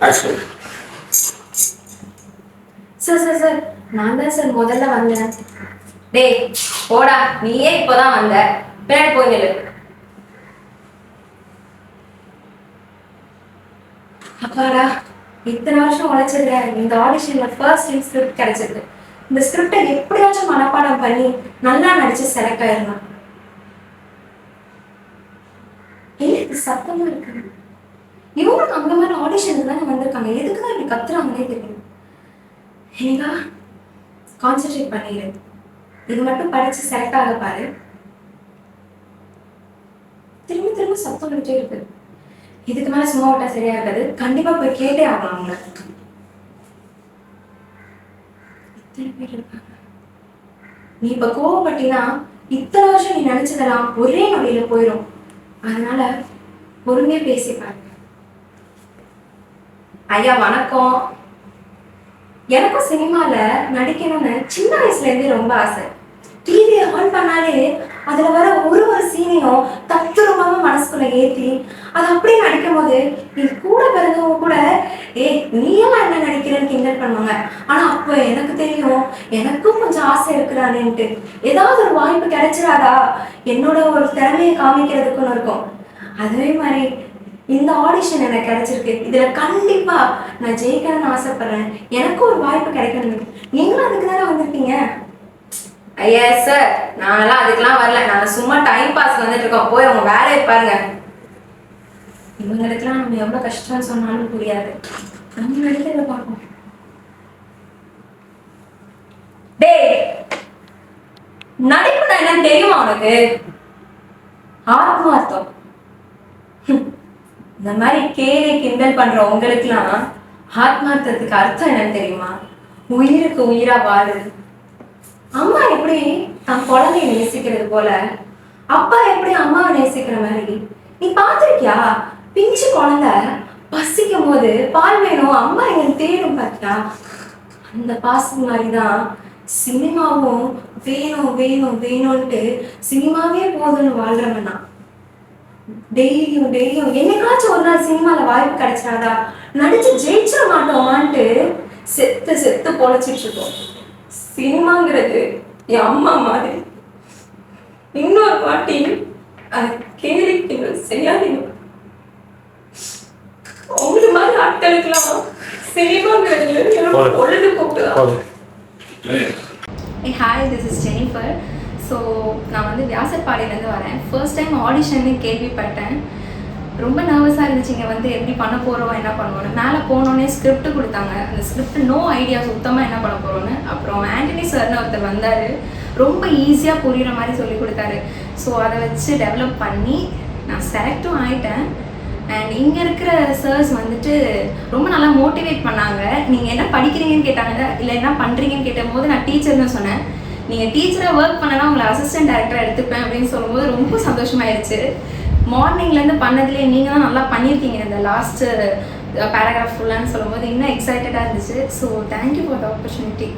Actually sir நான் தான் sir முதல்ல வந்தேன். டேய் போடா, நீயே இப்போதான் வந்த, பின்னாடி போய் நில்லு. அப்பாடா, இத்தனை வருஷம் உழைச்சதுல இந்த ஆடிஷன்ல ஃபர்ஸ்ட் டைம் ஸ்கிரிப்ட் கிடைச்சது. இந்த ஸ்கிரிப்டை எப்படியாச்சும் மனப்பாடம் பண்ணி நல்லா நடிச்சு செலக்ட் ஆயிடலாம். எனக்கு சத்தமா இருக்கு. இவங்களும் அந்த மாதிரி ஆடிஷனுக்கு தானே வந்திருக்காங்க, எதுக்குதான் இப்படி கத்துறாங்கன்னே தெரியும். ஏங்கா கான்சென்ட்ரேட் பண்ணிடு, இது மட்டும் படிச்சு செலக்ட் ஆக பாரு. திரும்ப திரும்ப சத்தம் வந்துட்டே இருக்கு, இதுக்கு மேல சும்மா விட்டா சரியா இருக்காது. கண்டிப்பா போய் கேட்டே ஆகலாம் அவங்கள. இத்தனை பேர் இருக்காங்க, நீ இப்ப கோவப்பட்டீங்கன்னா இத்தனை வருஷம் நீ நினைச்சதெல்லாம் ஒரே நொடியில போயிடும். அதனால பொறுமையா பேசிப்பாரு. ஐயா வணக்கம். எனக்கும் சினிமால நடிக்கணும்னு சின்ன வயசுல இருந்தே ரொம்ப ஆசை. டிவியை ஆன் பண்ணாலே அதுல வர ஒரு சீனையும் தத்துரூபமா மனசுக்குள்ள ஏத்தி அது அப்படியே நடிக்கும் போது நீ கூட பிறந்தவங்க கூட நீயெல்லாம் என்ன நடிக்கிறேன்னு கிண்டல் பண்ணுவாங்க. ஆனா அப்ப எனக்கு தெரியும் எனக்கும் கொஞ்சம் ஆசை இருக்குதானேன்ட்டு. ஏதாவது ஒரு வாய்ப்பு கிடைச்சிடாதா என்னோட ஒரு திறமையை காமிக்கிறதுக்குன்னு இருக்கும். அதே மாதிரி இந்த ஆடிஷன் எனக்கு கிடைச்சிருக்கு, இதுல கண்டிப்பா நான் ஜெயிக்கணும்னு ஆசைப்படுறேன். எனக்கும் ஒரு வாய்ப்பு கிடைக்கணும். நீங்களும் அதுக்கு தானே வந்திருக்கீங்க. ஐயா சார், நாங்கெல்லாம் அதுக்கெல்லாம் வரல, நாங்க சும்மா டைம் பாஸ் வந்துட்டு இருக்கோம். போய் உங்க வேலையை பாருங்க. இவங்களுக்கெல்லாம் நம்ம எவ்வளவு கஷ்டம்னு சொன்னாலும் புரியாது. நம்ம நடிக்கிறத பார்ப்போம். டேய், நடிப்புனா என்னன்னு தெரியுமா உனக்கு? ஆத்மார்த்தம். இந்த மாதிரி கேலி கிண்டல் பண்ற உங்களுக்குலாம் ஆத்மார்த்தத்துக்கு அர்த்தம் என்னன்னு தெரியுமா? உயிருக்கு உயிரா வாழு. அம்மா எப்படி தன் குழந்தைய நேசிக்கிறது போல அப்பா எப்படி அம்மாவை நேசிக்கிற மாதிரி நீ பார்த்திருக்கியா? பிஞ்சு குழந்தை பசிக்கும் போது பால் வேணும் அம்மா எங்க தேடும் பார்த்தியா? அந்த பாசம் மாதிரிதான் சினிமாவும் வேணும் வேணும் வேணும்ட்டு சினிமாவே போதும்னு வாழ்றவனா. டெய்லியும் என்னைக்காச்சும் ஒரு நாள் சினிமால வாய்ப்பு கிடைச்சாதா நடிச்சு ஜெயிச்சிட மாட்டோமான்ட்டு செத்து செத்து பொழைச்சிட்டு இருக்கோம். சினிமாங்கிறது என் அம்மா மாதிரி. இன்னொரு வாட்டி கேள்விக்கு செய்யாதீங்க. உங்களுக்கு மாதிரி ஆட்களுக்கெல்லாம் சினிமாங்கிறது பொழுதுபோக்குதான். Hi, this is Jennifer. So நான் வந்து வியாசர்பாடியிலேருந்து வரேன். ஃபர்ஸ்ட் டைம் ஆடிஷன்னு கேள்விப்பட்டேன். ரொம்ப நர்வஸாக இருந்துச்சு. இங்கே வந்து எப்படி பண்ண போகிறோம் என்ன பண்ணுவோன்னு. மேலே போனோடனே ஸ்கிரிப்ட் கொடுத்தாங்க. அந்த ஸ்கிரிப்ட் நோ ஐடியா, சுத்தமாக என்ன பண்ண போகிறோன்னு. அப்புறம் ஆண்டனி சார்னு ஒருத்தர் வந்தார், ரொம்ப ஈஸியாக புரிகிற மாதிரி சொல்லி கொடுத்தாரு. ஸோ அதை வச்சு டெவலப் பண்ணி நான் செலக்டும் ஆகிட்டேன். அண்ட் இங்கே இருக்கிற சர்ஸ் வந்துட்டு ரொம்ப நல்லா மோட்டிவேட் பண்ணாங்க. நீங்கள் என்ன படிக்கிறீங்கன்னு கேட்டாங்க, இல்லை என்ன பண்ணுறீங்கன்னு கேட்டபோது நான் டீச்சர்னு சொன்னேன். நீங்கள் டீச்சராக ஒர்க் பண்ணனா உங்களை அசிஸ்டன்ட் டைரக்டராக எடுத்துப்பேன் அப்படின்னு சொல்லும்போது ரொம்ப சந்தோஷமாயிருச்சு. மார்னிங்லேருந்து பண்ணதுலேயே நீங்கள் தான் நல்லா பண்ணியிருக்கீங்க இந்த லாஸ்ட்டு பேராகிராஃப் ஃபுல்லான்னு சொல்லும்போது இன்னும் எக்ஸைட்டடாக இருந்துச்சு. So thank you for the opportunity.